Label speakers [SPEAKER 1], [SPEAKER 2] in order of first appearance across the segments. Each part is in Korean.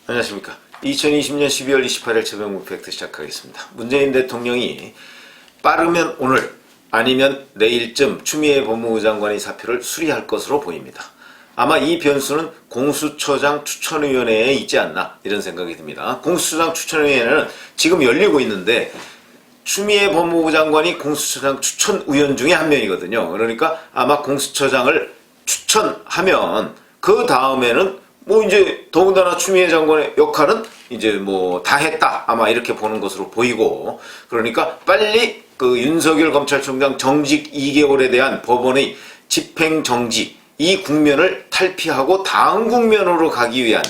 [SPEAKER 1] 안녕하십니까. 2020년 12월 28일 최병무 팩트 시작하겠습니다. 문재인 대통령이 빠르면 오늘 아니면 내일쯤 추미애 법무부 장관의 사표를 수리할 것으로 보입니다. 아마 이 변수는 공수처장 추천위원회에 있지 않나 이런 생각이 듭니다. 공수처장 추천위원회는 지금 열리고 있는데 추미애 법무부 장관이 공수처장 추천위원 중에 한 명이거든요. 그러니까 아마 공수처장을 추천하면 그 다음에는 뭐 이제 더군다나 추미애 장관의 역할은 이제 뭐 다 했다 아마 이렇게 보는 것으로 보이고, 그러니까 빨리 그 윤석열 검찰총장 정직 2개월에 대한 법원의 집행정지 이 국면을 탈피하고 다음 국면으로 가기 위한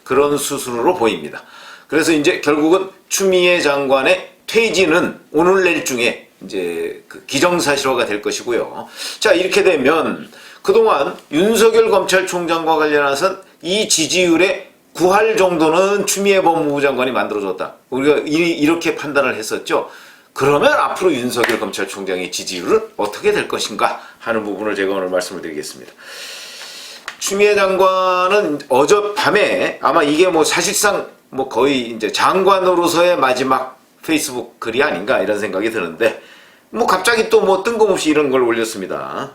[SPEAKER 1] 그런 수순으로 보입니다. 그래서 이제 결국은 추미애 장관의 퇴진은 오늘 내일 중에 이제 그 기정사실화가 될 것이고요. 자, 이렇게 되면 그동안 윤석열 검찰총장과 관련해서 이 지지율의 9할 정도는 추미애 법무부 장관이 만들어줬다. 우리가 이렇게 판단을 했었죠. 그러면 앞으로 윤석열 검찰총장의 지지율은 어떻게 될 것인가 하는 부분을 제가 오늘 말씀을 드리겠습니다. 추미애 장관은 어젯밤에 아마 이게 뭐 사실상 뭐 거의 이제 장관으로서의 마지막 페이스북 글이 아닌가 이런 생각이 드는데, 뭐 갑자기 또 뭐 뜬금없이 이런 걸 올렸습니다.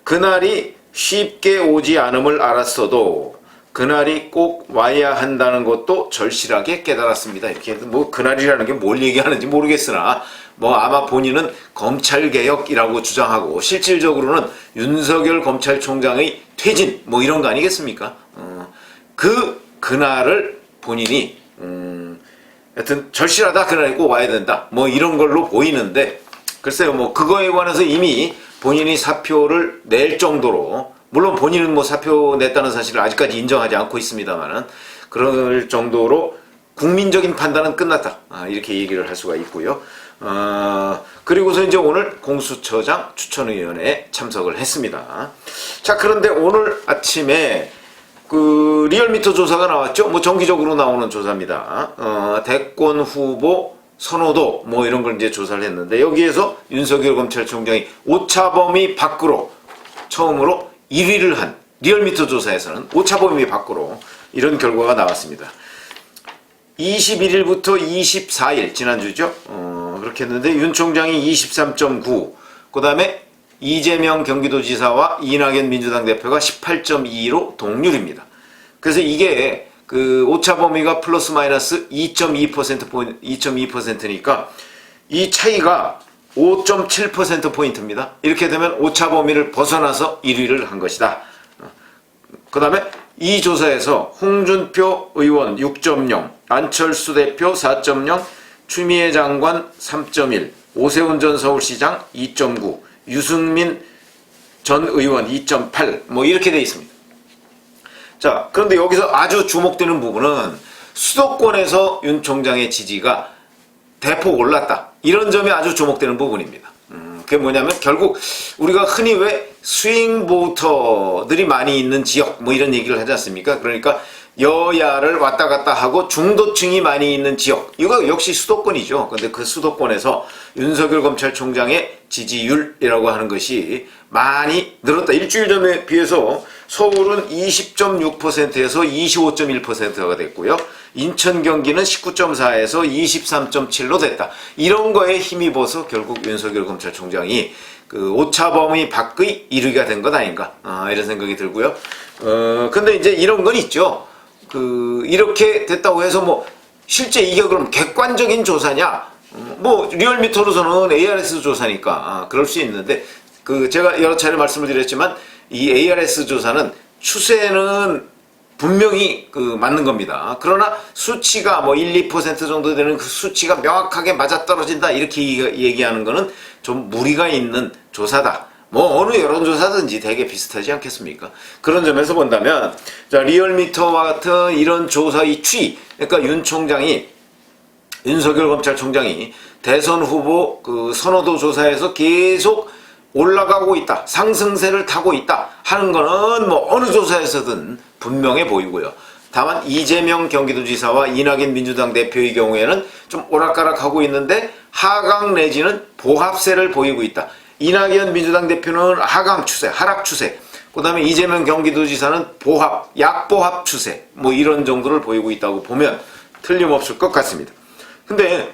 [SPEAKER 1] 그날이 쉽게 오지 않음을 알았어도 그날이 꼭 와야 한다는 것도 절실하게 깨달았습니다. 이렇게 뭐 그날이라는 게 뭘 얘기하는지 모르겠으나 뭐 아마 본인은 검찰개혁이라고 주장하고 실질적으로는 윤석열 검찰총장의 퇴진 뭐 이런 거 아니겠습니까? 그날을 본인이 하여튼 절실하다, 그날이 꼭 와야 된다 뭐 이런 걸로 보이는데, 글쎄요 뭐 그거에 관해서 이미 본인이 사표를 낼 정도로, 물론 본인은 뭐 사표 냈다는 사실을 아직까지 인정하지 않고 있습니다만은 그럴 정도로 국민적인 판단은 끝났다 이렇게 얘기를 할 수가 있고요. 그리고서 이제 오늘 공수처장 추천위원회에 참석을 했습니다. 자, 그런데 오늘 아침에 그 리얼미터 조사가 나왔죠. 뭐 정기적으로 나오는 조사입니다. 대권 후보 선호도 뭐 이런 걸 이제 조사를 했는데, 여기에서 윤석열 검찰총장이 오차범위 밖으로 처음으로 1위를 한, 리얼미터 조사에서는 오차범위 밖으로 이런 결과가 나왔습니다. 21일부터 24일 지난주죠. 그렇게 했는데 윤 총장이 23.9, 그 다음에 이재명 경기도지사와 이낙연 민주당 대표가 18.2로 동률입니다. 그래서 이게 그 오차범위가 플러스 마이너스 2.2%니까 이 차이가 5.7%포인트입니다. 이렇게 되면 오차범위를 벗어나서 1위를 한 것이다. 그 다음에 이 조사에서 홍준표 의원 6.0, 안철수 대표 4.0, 추미애 장관 3.1, 오세훈 전 서울시장 2.9, 유승민 전 의원 2.8 뭐 이렇게 돼 있습니다. 자, 그런데 여기서 아주 주목되는 부분은 수도권에서 윤 총장의 지지가 대폭 올랐다, 이런 점이 아주 주목되는 부분입니다. 그게 뭐냐면 결국 우리가 흔히 왜 스윙 보터들이 많이 있는 지역 뭐 이런 얘기를 하지 않습니까? 그러니까 여야를 왔다 갔다 하고 중도층이 많이 있는 지역, 이거 역시 수도권이죠. 근데 그 수도권에서 윤석열 검찰총장의 지지율이라고 하는 것이 많이 늘었다. 일주일 전에 비해서 서울은 20.6%에서 25.1%가 됐고요. 인천 경기는 19.4에서 23.7로 됐다. 이런 거에 힘입어서 결국 윤석열 검찰총장이 그 오차범위 밖의 1위가 된 것 아닌가 이런 생각이 들고요. 근데 이제 이런 건 있죠. 이렇게 됐다고 해서 뭐 실제 이게 그럼 객관적인 조사냐? 뭐 리얼미터로서는 ARS 조사니까 그럴 수 있는데, 제가 여러 차례 말씀을 드렸지만 이 ARS 조사는 추세는 분명히 맞는 겁니다. 그러나 수치가 뭐 1, 2% 정도 되는 그 수치가 명확하게 맞아떨어진다 이렇게 얘기하는 거는 좀 무리가 있는 조사다. 뭐 어느 여론조사든지 되게 비슷하지 않겠습니까? 그런 점에서 본다면, 자, 리얼미터와 같은 이런 조사의 추이, 그러니까 윤석열 검찰총장이 대선 후보 선호도 조사에서 계속 올라가고 있다, 상승세를 타고 있다 하는 거는 뭐 어느 조사에서든 분명해 보이고요. 다만 이재명 경기도지사와 이낙연 민주당 대표의 경우에는 좀 오락가락하고 있는데 하강 내지는 보합세를 보이고 있다. 이낙연 민주당 대표는 하강 추세, 하락 추세, 그다음에 이재명 경기도지사는 보합, 약보합 추세 뭐 이런 정도를 보이고 있다고 보면 틀림없을 것 같습니다. 근데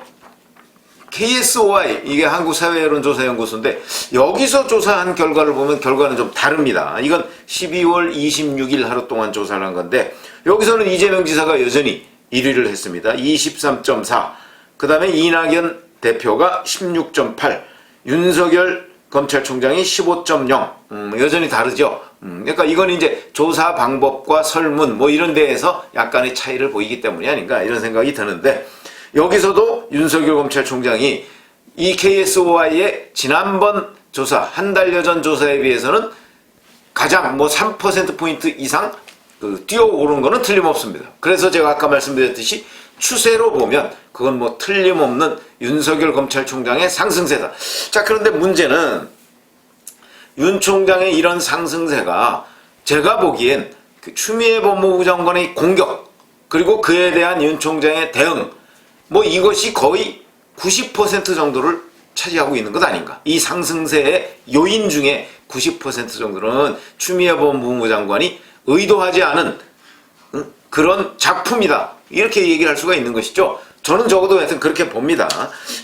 [SPEAKER 1] KSOI, 이게 한국사회여론조사연구소인데 여기서 조사한 결과를 보면 결과는 좀 다릅니다. 이건 12월 26일 하루 동안 조사를 한 건데 여기서는 이재명 지사가 여전히 1위를 했습니다. 23.4. 그 다음에 이낙연 대표가 16.8. 윤석열 검찰총장이 15.0. 여전히 다르죠. 그러니까 이건 이제 조사 방법과 설문 뭐 이런 데에서 약간의 차이를 보이기 때문이 아닌가 이런 생각이 드는데 여기서도 윤석열 검찰총장이 이 KSOI의 지난번 조사, 한 달여 전 조사에 비해서는 가장 뭐 3%포인트 이상 뛰어오른 거는 틀림없습니다. 그래서 제가 아까 말씀드렸듯이 추세로 보면 그건 뭐 틀림없는 윤석열 검찰총장의 상승세다. 자, 그런데 문제는 윤 총장의 이런 상승세가 제가 보기엔 추미애 법무부 장관의 공격 그리고 그에 대한 윤 총장의 대응 뭐 이것이 거의 90% 정도를 차지하고 있는 것 아닌가. 이 상승세의 요인 중에 90% 정도는 추미애 법무부 장관이 의도하지 않은 그런 작품이다. 이렇게 얘기를 할 수가 있는 것이죠. 저는 적어도 하여튼 그렇게 봅니다.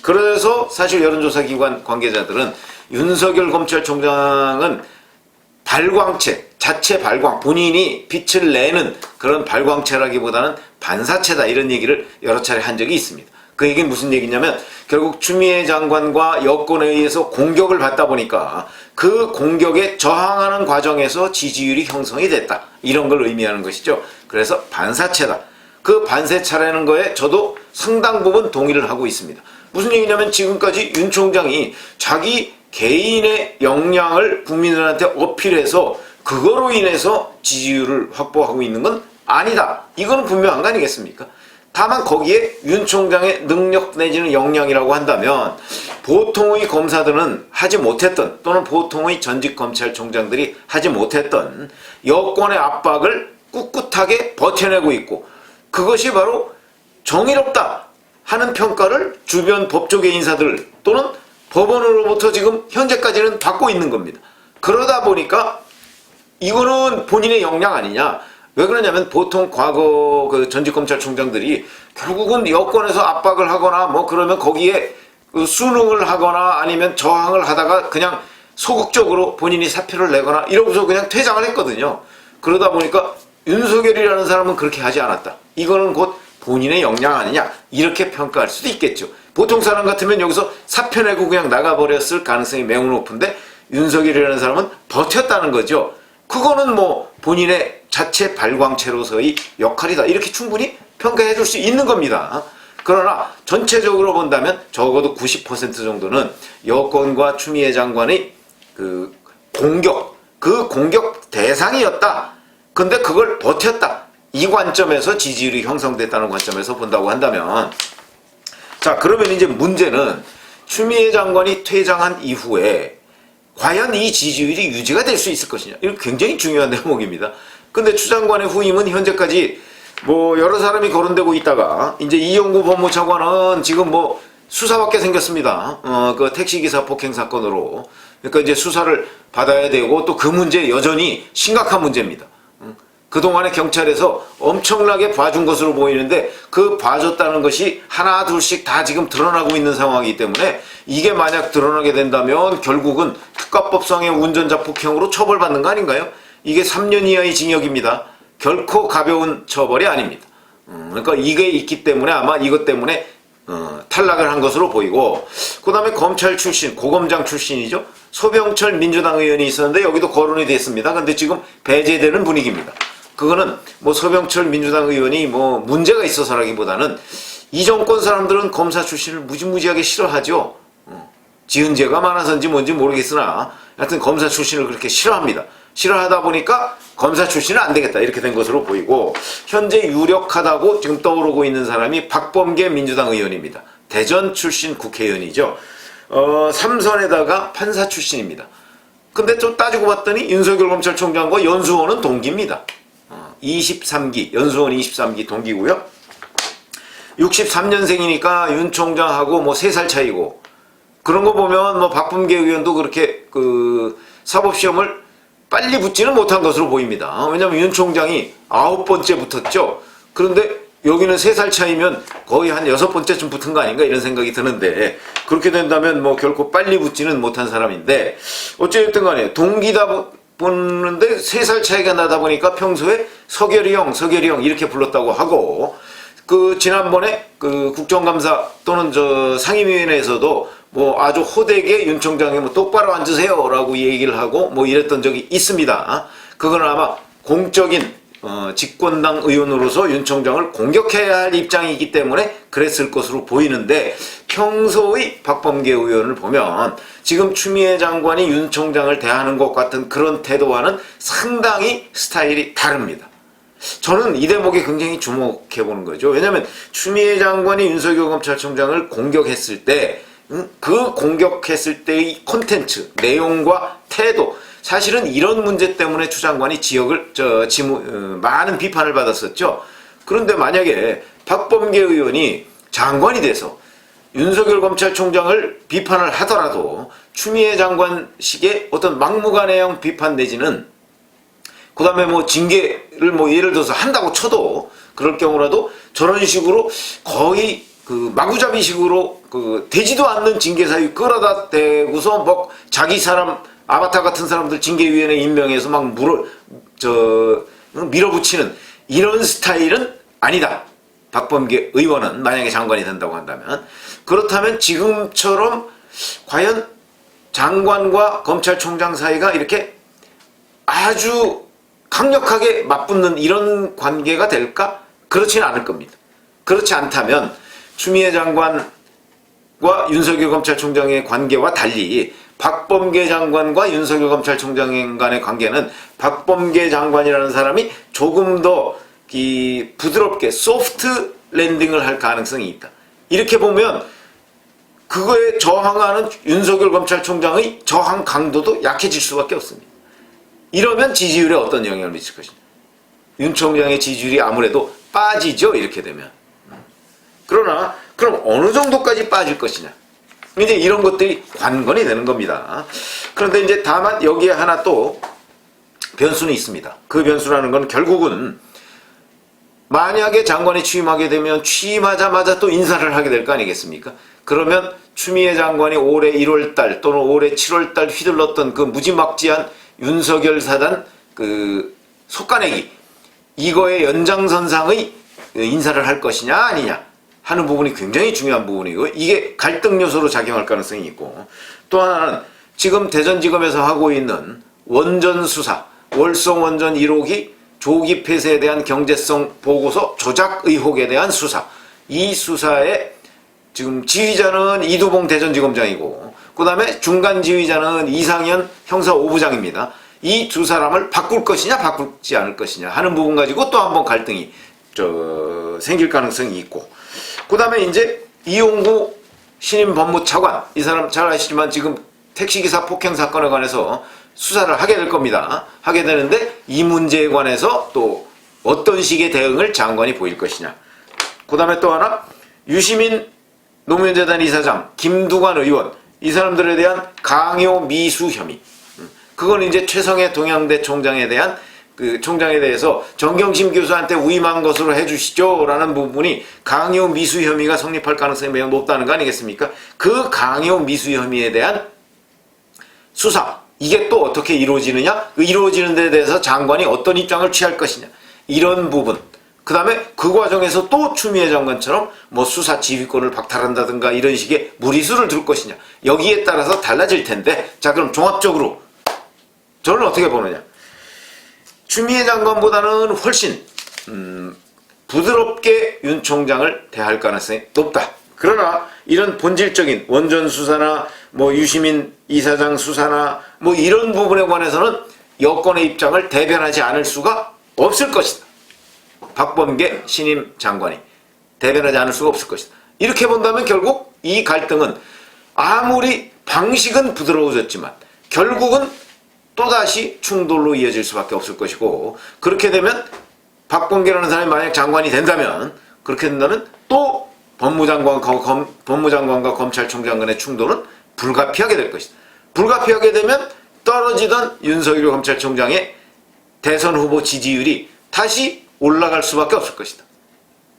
[SPEAKER 1] 그래서 사실 여론조사 기관 관계자들은 윤석열 검찰총장은 발광체, 자체 발광, 본인이 빛을 내는 그런 발광체라기보다는 반사체다 이런 얘기를 여러 차례 한 적이 있습니다. 그 얘기는 무슨 얘기냐면 결국 추미애 장관과 여권에 의해서 공격을 받다 보니까 그 공격에 저항하는 과정에서 지지율이 형성이 됐다. 이런 걸 의미하는 것이죠. 그래서 반사체다. 그 반사체라는 거에 저도 상당 부분 동의를 하고 있습니다. 무슨 얘기냐면 지금까지 윤 총장이 자기 개인의 역량을 국민들한테 어필해서 그거로 인해서 지지율을 확보하고 있는 건 아니다. 이거는 분명한 거 아니겠습니까? 다만 거기에 윤 총장의 능력 내지는 역량이라고 한다면 보통의 검사들은 하지 못했던 또는 보통의 전직 검찰총장들이 하지 못했던 여권의 압박을 꿋꿋하게 버텨내고 있고 그것이 바로 정의롭다 하는 평가를 주변 법조계 인사들 또는 법원으로부터 지금 현재까지는 받고 있는 겁니다. 그러다 보니까 이거는 본인의 역량 아니냐. 왜 그러냐면 보통 과거 그 전직 검찰총장들이 결국은 여권에서 압박을 하거나 뭐 그러면 거기에 순응을 하거나 아니면 저항을 하다가 그냥 소극적으로 본인이 사표를 내거나 이러고서 그냥 퇴장을 했거든요. 그러다 보니까 윤석열이라는 사람은 그렇게 하지 않았다. 이거는 곧 본인의 역량 아니냐 이렇게 평가할 수도 있겠죠. 보통 사람 같으면 여기서 사표 내고 그냥 나가버렸을 가능성이 매우 높은데 윤석열이라는 사람은 버텼다는 거죠. 그거는 뭐 본인의 자체 발광체로서의 역할이다. 이렇게 충분히 평가해 줄 수 있는 겁니다. 그러나 전체적으로 본다면 적어도 90% 정도는 여권과 추미애 장관의 그 공격 대상이었다. 근데 그걸 버텼다. 이 관점에서 지지율이 형성됐다는 관점에서 본다고 한다면 자, 그러면 이제 문제는 추미애 장관이 퇴장한 이후에 과연 이 지지율이 유지가 될 수 있을 것이냐. 이거 굉장히 중요한 대목입니다. 근데 추 장관의 후임은 현재까지 뭐 여러 사람이 거론되고 있다가 이제 이용구 법무차관은 지금 뭐 수사받게 생겼습니다. 그 택시기사 폭행 사건으로. 그러니까 이제 수사를 받아야 되고 또 그 문제 여전히 심각한 문제입니다. 그동안에 경찰에서 엄청나게 봐준 것으로 보이는데 그 봐줬다는 것이 하나 둘씩 다 지금 드러나고 있는 상황이기 때문에 이게 만약 드러나게 된다면 결국은 특가법상의 운전자 폭행으로 처벌받는 거 아닌가요? 이게 3년 이하의 징역입니다. 결코 가벼운 처벌이 아닙니다. 그러니까 이게 있기 때문에 아마 이것 때문에 탈락을 한 것으로 보이고 그 다음에 검찰 출신, 고검장 출신이죠. 소병철 민주당 의원이 있었는데 여기도 거론이 됐습니다. 근데 지금 배제되는 분위기입니다. 그거는 뭐 소병철 민주당 의원이 뭐 문제가 있어서라기보다는 이 정권 사람들은 검사 출신을 무지무지하게 싫어하죠. 지은 죄가 많아서인지 뭔지 모르겠으나 하여튼 검사 출신을 그렇게 싫어합니다. 싫어하다 보니까 검사 출신은 안 되겠다 이렇게 된 것으로 보이고 현재 유력하다고 지금 떠오르고 있는 사람이 박범계 민주당 의원입니다. 대전 출신 국회의원이죠. 삼선에다가 판사 출신입니다. 근데 좀 따지고 봤더니 윤석열 검찰총장과 연수원은 동기입니다. 23기, 연수원 23기 동기고요. 63년생이니까 윤 총장하고 뭐 3살 차이고 그런 거 보면 뭐 박범계 의원도 그렇게 그 사법시험을 빨리 붙지는 못한 것으로 보입니다. 왜냐하면 윤 총장이 9번째 붙었죠. 그런데 여기는 3살 차이면 거의 한 6번째쯤 붙은 거 아닌가 이런 생각이 드는데, 그렇게 된다면 뭐 결코 빨리 붙지는 못한 사람인데, 어쨌든 간에 동기다 보는데 3살 차이가 나다 보니까 평소에 서결이 형 이렇게 불렀다고 하고, 그 지난번에 그 국정감사 또는 저 상임위원회에서도 뭐 아주 호되게 윤 총장이 뭐 똑바로 앉으세요 라고 얘기를 하고 뭐 이랬던 적이 있습니다. 그건 아마 공적인 집권당 의원으로서 윤 총장을 공격해야 할 입장이기 때문에 그랬을 것으로 보이는데, 평소의 박범계 의원을 보면 지금 추미애 장관이 윤 총장을 대하는 것 같은 그런 태도와는 상당히 스타일이 다릅니다. 저는 이 대목에 굉장히 주목해 보는 거죠. 왜냐하면 추미애 장관이 윤석열 검찰총장을 공격했을 때 그 공격했을 때의 콘텐츠, 내용과 태도, 사실은 이런 문제 때문에 추 장관이 많은 비판을 받았었죠. 그런데 만약에 박범계 의원이 장관이 돼서 윤석열 검찰총장을 비판을 하더라도 추미애 장관식의 어떤 막무가내형 비판 내지는 그 다음에 뭐 징계를 뭐 예를 들어서 한다고 쳐도, 그럴 경우라도 저런 식으로 거의 그 마구잡이식으로 그 되지도 않는 징계 사유 끌어다 대고서 뭐 자기 사람 아바타 같은 사람들 징계위원회 임명해서 막 밀어붙이는 이런 스타일은 아니다. 박범계 의원은 만약에 장관이 된다고 한다면. 그렇다면 지금처럼 과연 장관과 검찰총장 사이가 이렇게 아주 강력하게 맞붙는 이런 관계가 될까? 그렇지는 않을 겁니다. 그렇지 않다면 추미애 장관과 윤석열 검찰총장의 관계와 달리 박범계 장관과 윤석열 검찰총장 간의 관계는 박범계 장관이라는 사람이 조금 더 부드럽게 소프트 랜딩을 할 가능성이 있다. 이렇게 보면 그거에 저항하는 윤석열 검찰총장의 저항 강도도 약해질 수밖에 없습니다. 이러면 지지율에 어떤 영향을 미칠 것이냐. 윤 총장의 지지율이 아무래도 빠지죠. 이렇게 되면. 그러나 그럼 어느 정도까지 빠질 것이냐. 이제 이런 것들이 관건이 되는 겁니다. 그런데 이제 다만 여기에 하나 또 변수는 있습니다. 그 변수라는 건 결국은 만약에 장관이 취임하게 되면 취임하자마자 또 인사를 하게 될 거 아니겠습니까? 그러면 추미애 장관이 올해 1월달 또는 올해 7월달 휘둘렀던 그 무지막지한 윤석열 사단 그 속가내기, 이거의 연장선상의 인사를 할 것이냐 아니냐 하는 부분이 굉장히 중요한 부분이고, 이게 갈등 요소로 작용할 가능성이 있고, 또 하나는 지금 대전지검에서 하고 있는 원전 수사, 월성 원전 1호기 조기 폐쇄에 대한 경제성 보고서 조작 의혹에 대한 수사, 이 수사에 지금 지휘자는 이두봉 대전지검장이고 그 다음에 중간 지휘자는 이상현 형사 5부장입니다. 이 두 사람을 바꿀 것이냐 바꾸지 않을 것이냐 하는 부분 가지고 또 한 번 갈등이 생길 가능성이 있고, 그 다음에 이제 이용구 신임 법무차관, 이 사람 잘 아시지만 지금 택시기사 폭행 사건에 관해서 수사를 하게 될 겁니다. 하게 되는데 이 문제에 관해서 또 어떤 식의 대응을 장관이 보일 것이냐. 그 다음에 또 하나 유시민 노무현재단 이사장, 김두관 의원, 이 사람들에 대한 강요 미수 혐의. 그건 이제 최성해 동양대 총장에 대한 그 총장에 대해서 정경심 교수한테 위임한 것으로 해주시죠 라는 부분이 강요 미수 혐의가 성립할 가능성이 매우 높다는 거 아니겠습니까? 그 강요 미수 혐의에 대한 수사, 이게 또 어떻게 이루어지느냐? 그 이루어지는 데 대해서 장관이 어떤 입장을 취할 것이냐, 이런 부분. 그 다음에 그 과정에서 또 추미애 장관처럼 뭐 수사 지휘권을 박탈한다든가 이런 식의 무리수를 둘 것이냐, 여기에 따라서 달라질 텐데, 자 그럼 종합적으로 저는 어떻게 보느냐. 추미애 장관보다는 훨씬 부드럽게 윤 총장을 대할 가능성이 높다. 그러나 이런 본질적인 원전 수사나 뭐 유시민 이사장 수사나 뭐 이런 부분에 관해서는 여권의 입장을 대변하지 않을 수가 없을 것이다. 박범계 신임 장관이 대변하지 않을 수가 없을 것이다. 이렇게 본다면 결국 이 갈등은 아무리 방식은 부드러워졌지만 결국은 또다시 충돌로 이어질 수밖에 없을 것이고, 그렇게 되면 박범계라는 사람이 만약 장관이 된다면, 그렇게 된다면 또 법무장관과 검찰총장 간의 충돌은 불가피하게 될 것이다. 불가피하게 되면 떨어지던 윤석열 검찰총장의 대선 후보 지지율이 다시 올라갈 수밖에 없을 것이다.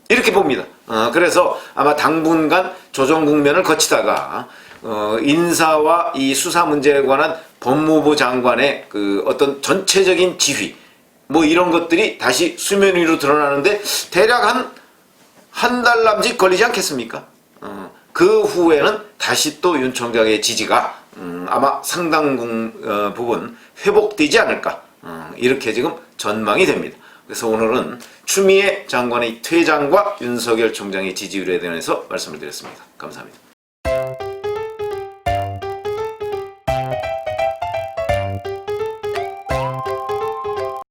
[SPEAKER 1] 이렇게 봅니다. 그래서 아마 당분간 조정 국면을 거치다가 인사와 이 수사 문제에 관한 법무부 장관의 그 어떤 전체적인 지휘 뭐 이런 것들이 다시 수면 위로 드러나는데 대략 한 달 남짓 걸리지 않겠습니까? 그 후에는 다시 또 윤 총장의 지지가 아마 상당 부분 회복되지 않을까 이렇게 지금 전망이 됩니다. 그래서 오늘은 추미애 장관의 퇴장과 윤석열 총장의 지지율에 대해서 말씀을 드렸습니다. 감사합니다.